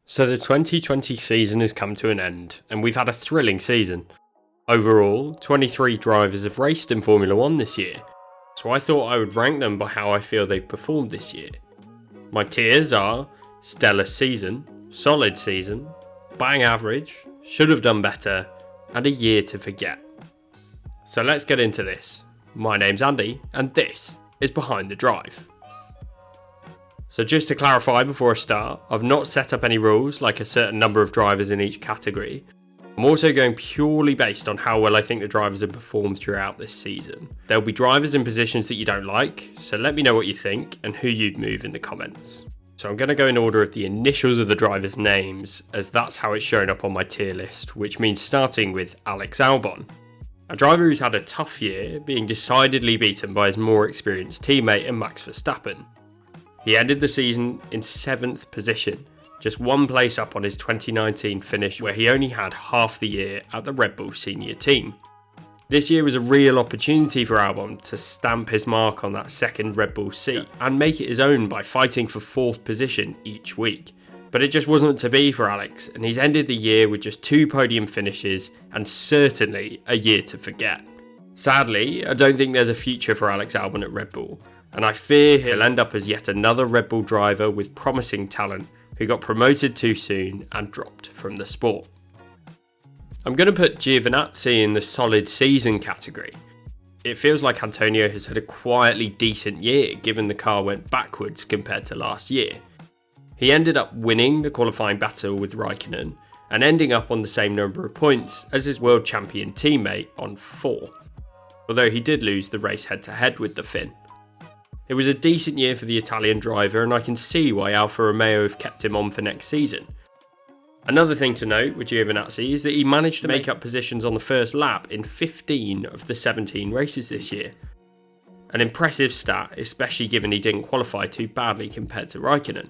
So the 2020 season has come to an end, and we've had a thrilling season. Overall, 23 drivers have raced in Formula 1 this year, so I thought I would rank them by how I feel they've performed this year. My tiers are stellar season, solid season, bang average, should have done better, and a year to forget. So let's get into this. My name's Andy, and this is Behind the Drive. So just to clarify before I start, I've not set up any rules like a certain number of drivers in each category. I'm also going purely based on how well I think the drivers have performed throughout this season. There'll be drivers in positions that you don't like, so let me know what you think and who you'd move in the comments. So I'm going to go in order of the initials of the drivers' names, as that's how it's shown up on my tier list, which means starting with Alex Albon. A driver who's had a tough year, being decidedly beaten by his more experienced teammate in Max Verstappen. He ended the season in 7th position, just one place up on his 2019 finish where he only had half the year at the Red Bull senior team. This year was a real opportunity for Albon to stamp his mark on that second Red Bull seat and make it his own by fighting for 4th position each week. But it just wasn't to be for Alex, and he's ended the year with just 2 podium finishes and certainly a year to forget. Sadly, I don't think there's a future for Alex Albon at Red Bull, and I fear he'll end up as yet another Red Bull driver with promising talent who got promoted too soon and dropped from the sport. I'm going to put Giovinazzi in the solid season category. It feels like Antonio has had a quietly decent year given the car went backwards compared to last year. He ended up winning the qualifying battle with Raikkonen and ending up on the same number of points as his world champion teammate on 4, although he did lose the race head-to-head with the Finn. It was a decent year for the Italian driver, and I can see why Alfa Romeo have kept him on for next season. Another thing to note with Giovinazzi is that he managed to make up positions on the first lap in 15 of the 17 races this year. An impressive stat, especially given he didn't qualify too badly compared to Raikkonen.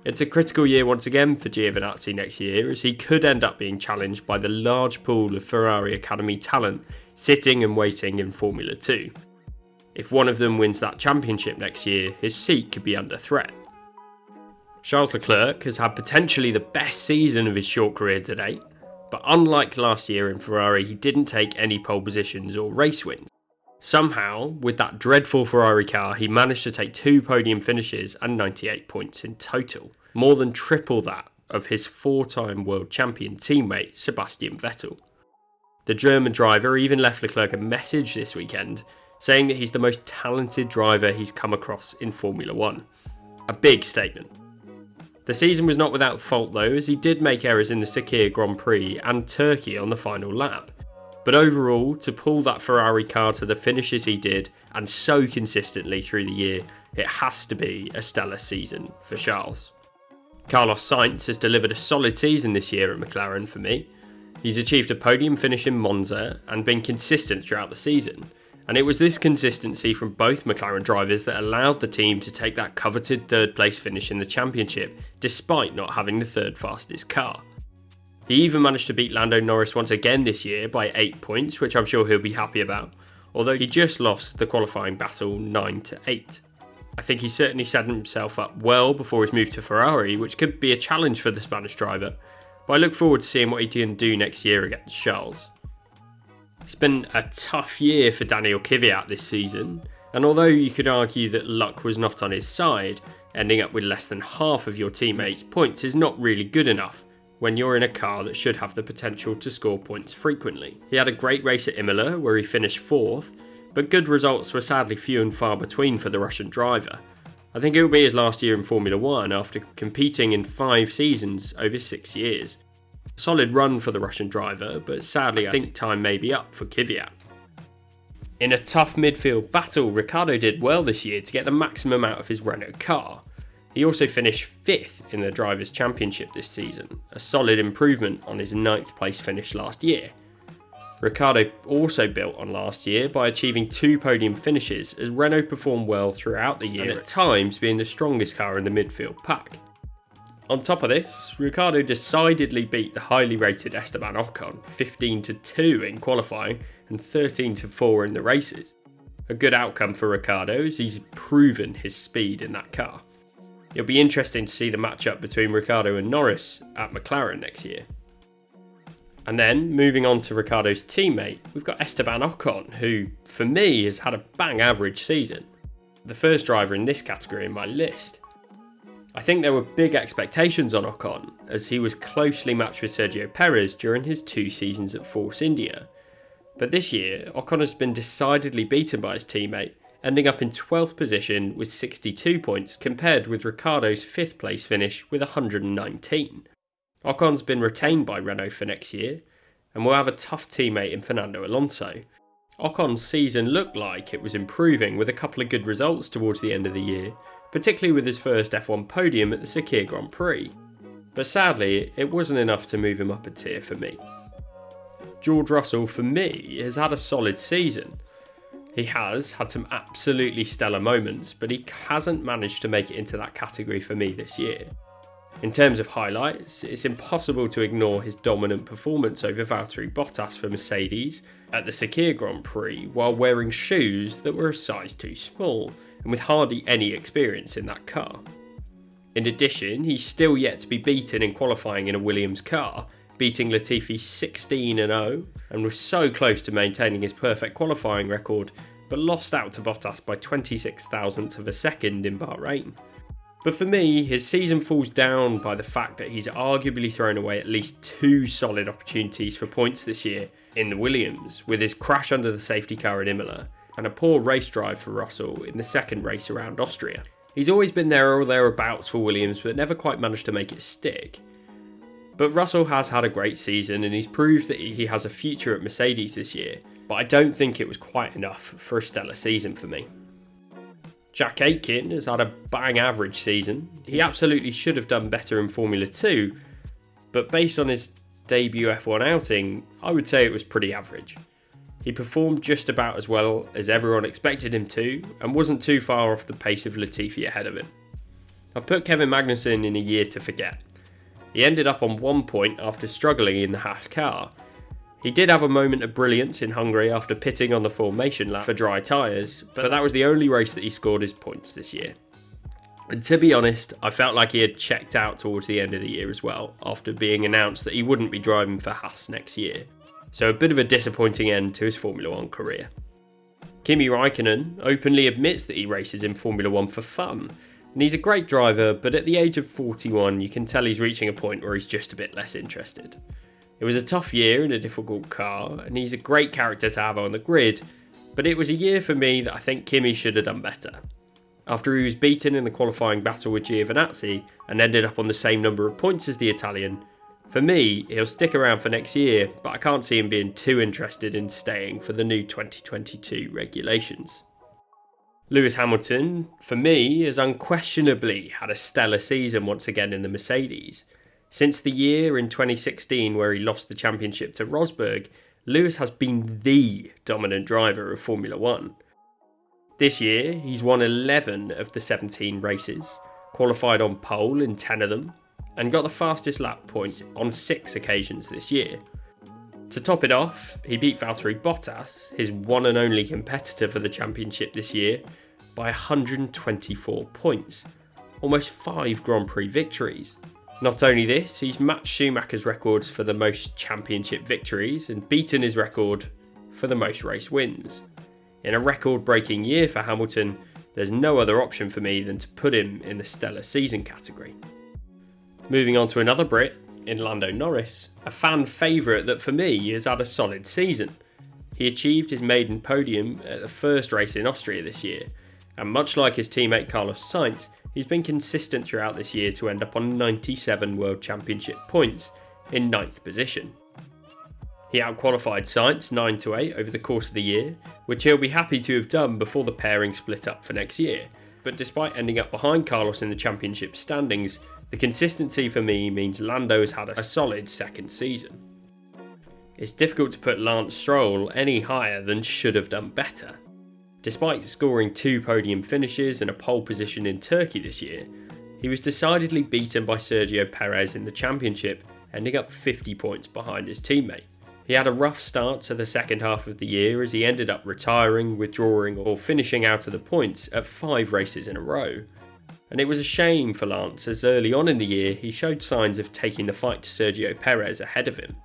It's a critical year once again for Giovinazzi next year, as he could end up being challenged by the large pool of Ferrari Academy talent sitting and waiting in Formula 2. If one of them wins that championship next year, his seat could be under threat. Charles Leclerc has had potentially the best season of his short career to date, but unlike last year in Ferrari, he didn't take any pole positions or race wins. Somehow, with that dreadful Ferrari car, he managed to take 2 podium finishes and 98 points in total, more than triple that of his 4-time world champion teammate Sebastian Vettel. The German driver even left Leclerc a message this weekend, saying that he's the most talented driver he's come across in Formula 1. A big statement. The season was not without fault though, as he did make errors in the Sakhir Grand Prix and Turkey on the final lap. But overall, to pull that Ferrari car to the finishes he did, and so consistently through the year, it has to be a stellar season for Charles. Carlos Sainz has delivered a solid season this year at McLaren for me. He's achieved a podium finish in Monza and been consistent throughout the season. And it was this consistency from both McLaren drivers that allowed the team to take that coveted 3rd place finish in the championship, despite not having the 3rd fastest car. He even managed to beat Lando Norris once again this year by 8 points, which I'm sure he'll be happy about, although he just lost the qualifying battle 9-8. I think he certainly set himself up well before his move to Ferrari, which could be a challenge for the Spanish driver, but I look forward to seeing what he can do next year against Charles. It's been a tough year for Daniel Kvyat this season, and although you could argue that luck was not on his side, ending up with less than half of your teammates' points is not really good enough when you're in a car that should have the potential to score points frequently. He had a great race at Imola where he finished 4th, but good results were sadly few and far between for the Russian driver. I think it will be his last year in Formula 1 after competing in 5 seasons over 6 years. Solid run for the Russian driver, but sadly I think time may be up for Kvyat. In a tough midfield battle, Ricciardo did well this year to get the maximum out of his Renault car. He also finished 5th in the Drivers' Championship this season, a solid improvement on his 9th place finish last year. Ricciardo also built on last year by achieving 2 podium finishes, as Renault performed well throughout the year, and at times being the strongest car in the midfield pack. On top of this, Ricciardo decidedly beat the highly rated Esteban Ocon 15-2 in qualifying and 13-4 in the races. A good outcome for Ricciardo, as he's proven his speed in that car. It'll be interesting to see the matchup between Ricciardo and Norris at McLaren next year. And then, moving on to Ricciardo's teammate, we've got Esteban Ocon, who, for me, has had a bang average season. The first driver in this category in my list. I think there were big expectations on Ocon, as he was closely matched with Sergio Perez during his 2 seasons at Force India. But this year, Ocon has been decidedly beaten by his teammate, ending up in 12th position with 62 points compared with Ricciardo's 5th place finish with 119. Ocon's been retained by Renault for next year, and will have a tough teammate in Fernando Alonso. Ocon's season looked like it was improving with a couple of good results towards the end of the year, particularly with his first F1 podium at the Sakhir Grand Prix. But sadly, it wasn't enough to move him up a tier for me. George Russell, for me, has had a solid season. He has had some absolutely stellar moments, but he hasn't managed to make it into that category for me this year. In terms of highlights, it's impossible to ignore his dominant performance over Valtteri Bottas for Mercedes at the Sakhir Grand Prix while wearing shoes that were a size too small and with hardly any experience in that car. In addition, he's still yet to be beaten in qualifying in a Williams car, beating Latifi 16-0 and was so close to maintaining his perfect qualifying record, but lost out to Bottas by 26 thousandths of a second in Bahrain. But for me, his season falls down by the fact that he's arguably thrown away at least 2 solid opportunities for points this year in the Williams, with his crash under the safety car at Imola, and a poor race drive for Russell in the second race around Austria. He's always been there or thereabouts for Williams, but never quite managed to make it stick. But Russell has had a great season, and he's proved that he has a future at Mercedes this year, but I don't think it was quite enough for a stellar season for me. Jack Aitken has had a bang average season. He absolutely should have done better in Formula 2, but based on his debut F1 outing, I would say it was pretty average. He performed just about as well as everyone expected him to, and wasn't too far off the pace of Latifi ahead of him. I've put Kevin Magnussen in a year to forget. He ended up on 1 point after struggling in the Haas car. He did have a moment of brilliance in Hungary after pitting on the formation lap for dry tyres, but that was the only race that he scored his points this year. And to be honest, I felt like he had checked out towards the end of the year as well, after being announced that he wouldn't be driving for Haas next year. So a bit of a disappointing end to his Formula 1 career. Kimi Raikkonen openly admits that he races in Formula 1 for fun, and he's a great driver, but at the age of 41 you can tell he's reaching a point where he's just a bit less interested. It was a tough year in a difficult car, and he's a great character to have on the grid, but it was a year for me that I think Kimi should have done better. After he was beaten in the qualifying battle with Giovinazzi and ended up on the same number of points as the Italian, for me, he'll stick around for next year, but I can't see him being too interested in staying for the new 2022 regulations. Lewis Hamilton, for me, has unquestionably had a stellar season once again in the Mercedes. Since the year in 2016 where he lost the championship to Rosberg, Lewis has been the dominant driver of Formula 1. This year, he's won 11 of the 17 races, qualified on pole in 10 of them, and got the fastest lap points on 6 occasions this year. To top it off, he beat Valtteri Bottas, his one and only competitor for the championship this year, by 124 points, almost 5 Grand Prix victories. Not only this, he's matched Schumacher's records for the most championship victories and beaten his record for the most race wins. In a record-breaking year for Hamilton, there's no other option for me than to put him in the stellar season category. Moving on to another Brit, in Lando Norris, a fan favourite that for me has had a solid season. He achieved his maiden podium at the first race in Austria this year, and much like his teammate Carlos Sainz, he's been consistent throughout this year to end up on 97 World Championship points in 9th position. He outqualified Sainz 9-8 over the course of the year, which he'll be happy to have done before the pairing split up for next year, but despite ending up behind Carlos in the championship standings, the consistency for me means Lando has had a solid second season. It's difficult to put Lance Stroll any higher than should have done better. Despite scoring 2 podium finishes and a pole position in Turkey this year, he was decidedly beaten by Sergio Perez in the championship, ending up 50 points behind his teammate. He had a rough start to the second half of the year as he ended up retiring, withdrawing or finishing out of the points at 5 races in a row. And it was a shame for Lance, as early on in the year he showed signs of taking the fight to Sergio Perez ahead of him.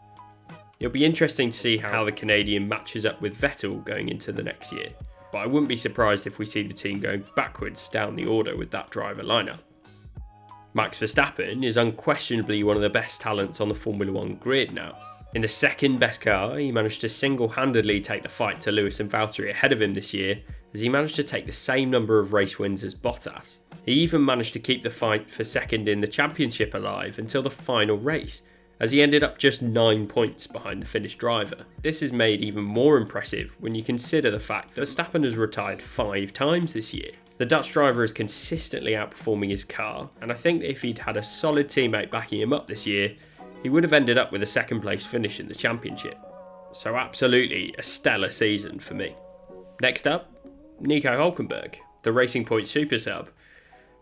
It'll be interesting to see how the Canadian matches up with Vettel going into the next year, but I wouldn't be surprised if we see the team going backwards down the order with that driver lineup. Max Verstappen is unquestionably one of the best talents on the Formula 1 grid now. In the second best car, he managed to single-handedly take the fight to Lewis and Valtteri ahead of him this year, as he managed to take the same number of race wins as Bottas. He even managed to keep the fight for second in the championship alive until the final race, as he ended up just 9 points behind the Finnish driver. This is made even more impressive when you consider the fact that Verstappen has retired 5 times this year. The Dutch driver is consistently outperforming his car, and I think that if he'd had a solid teammate backing him up this year, he would have ended up with a second place finish in the championship. So absolutely a stellar season for me. Next up, Nico Hülkenberg, the Racing Point super sub.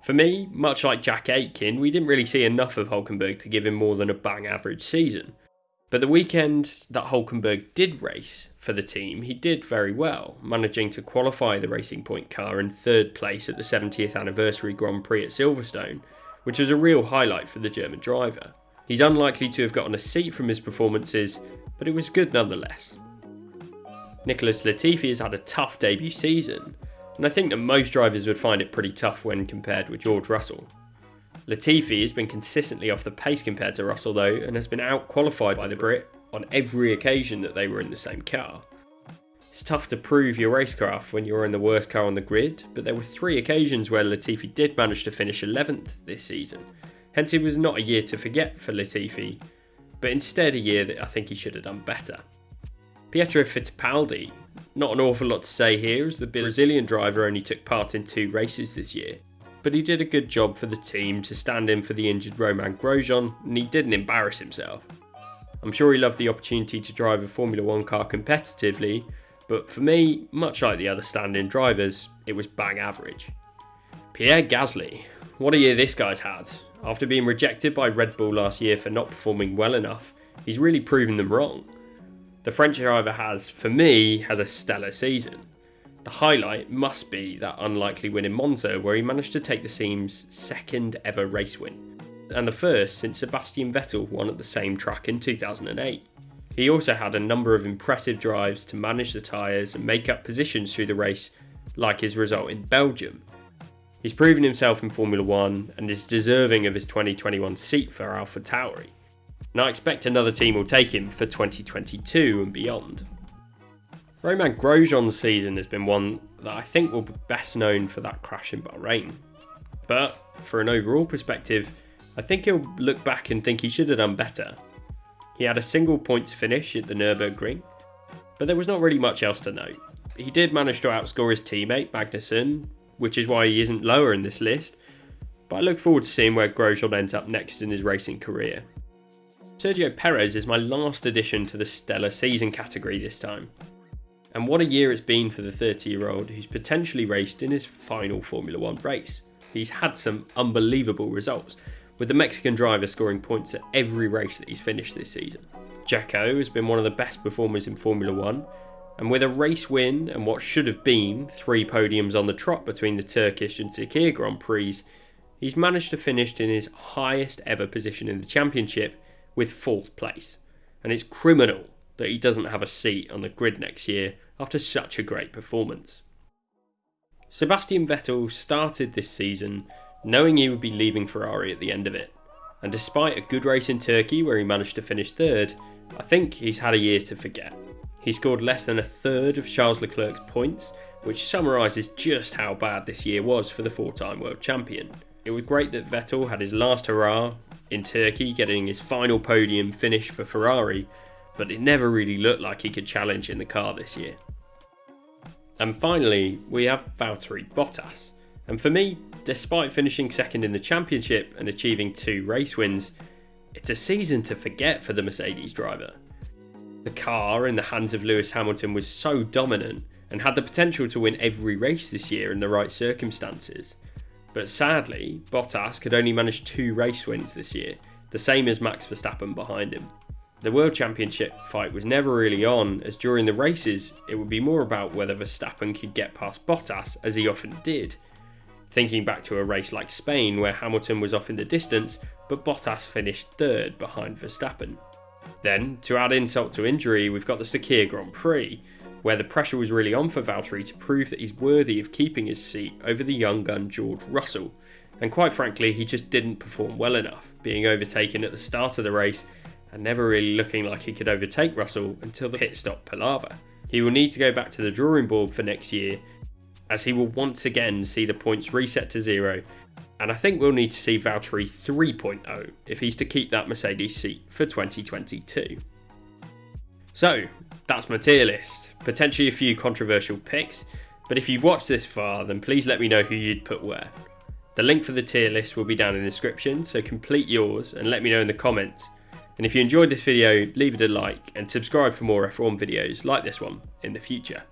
For me, much like Jack Aitken, we didn't really see enough of Hülkenberg to give him more than a bang average season. But the weekend that Hülkenberg did race for the team, he did very well, managing to qualify the Racing Point car in 3rd place at the 70th anniversary Grand Prix at Silverstone, which was a real highlight for the German driver. He's unlikely to have gotten a seat from his performances, but it was good nonetheless. Nicholas Latifi has had a tough debut season, and I think that most drivers would find it pretty tough when compared with George Russell. Latifi has been consistently off the pace compared to Russell though, and has been out-qualified by the Brit on every occasion that they were in the same car. It's tough to prove your racecraft when you're in the worst car on the grid, but there were 3 occasions where Latifi did manage to finish 11th this season. Hence it was not a year to forget for Latifi, but instead a year that I think he should have done better. Pietro Fittipaldi, not an awful lot to say here, as the Brazilian driver only took part in 2 races this year, but he did a good job for the team to stand in for the injured Romain Grosjean, and he didn't embarrass himself. I'm sure he loved the opportunity to drive a Formula 1 car competitively, but for me, much like the other stand-in drivers, it was bang average. Pierre Gasly, what a year this guy's had. After being rejected by Red Bull last year for not performing well enough, he's really proven them wrong. The French driver has, for me, had a stellar season. The highlight must be that unlikely win in Monza, where he managed to take the team's 2nd ever race win, and the first since Sebastian Vettel won at the same track in 2008. He also had a number of impressive drives to manage the tyres and make up positions through the race, like his result in Belgium. He's proven himself in Formula 1 and is deserving of his 2021 seat for AlphaTauri, and I expect another team will take him for 2022 and beyond. Romain Grosjean's season has been one that I think will be best known for that crash in Bahrain. But for an overall perspective, I think he'll look back and think he should have done better. He had a single points finish at the Nürburgring, but there was not really much else to note. He did manage to outscore his teammate Magnussen, which is why he isn't lower in this list, but I look forward to seeing where Grosjean ends up next in his racing career. Sergio Perez is my last addition to the stellar season category this time. And what a year it's been for the 30-year-old who's potentially raced in his final Formula 1 race. He's had some unbelievable results, with the Mexican driver scoring points at every race that he's finished this season. Checo has been one of the best performers in Formula 1, and with a race win and what should have been 3 podiums on the trot between the Turkish and Sakhir Grand Prix, he's managed to finish in his highest ever position in the championship with 4th place. And it's criminal that he doesn't have a seat on the grid next year after such a great performance. Sebastian Vettel started this season knowing he would be leaving Ferrari at the end of it, and despite a good race in Turkey where he managed to finish 3rd, I think he's had a year to forget. He scored less than 1/3 of Charles Leclerc's points, which summarises just how bad this year was for the 4-time world champion. It was great that Vettel had his last hurrah in Turkey, getting his final podium finish for Ferrari, but it never really looked like he could challenge in the car this year. And finally, we have Valtteri Bottas. And for me, despite finishing 2nd in the championship and achieving 2 race wins, it's a season to forget for the Mercedes driver. The car in the hands of Lewis Hamilton was so dominant and had the potential to win every race this year in the right circumstances. But sadly, Bottas could only manage 2 race wins this year, the same as Max Verstappen behind him. The World Championship fight was never really on, as during the races it would be more about whether Verstappen could get past Bottas, as he often did. Thinking back to a race like Spain where Hamilton was off in the distance, but Bottas finished third behind Verstappen. Then, to add insult to injury, we've got the Sakhir Grand Prix, where the pressure was really on for Valtteri to prove that he's worthy of keeping his seat over the young gun George Russell. And quite frankly, he just didn't perform well enough, being overtaken at the start of the race and never really looking like he could overtake Russell until the pit stop palaver. He will need to go back to the drawing board for next year, as he will once again see the points reset to 0, and I think we'll need to see Valtteri 3.0 if he's to keep that Mercedes seat for 2022. So, that's my tier list. Potentially a few controversial picks, but if you've watched this far, then please let me know who you'd put where. The link for the tier list will be down in the description, so complete yours and let me know in the comments. And if you enjoyed this video, leave it a like and subscribe for more F1 videos like this one in the future.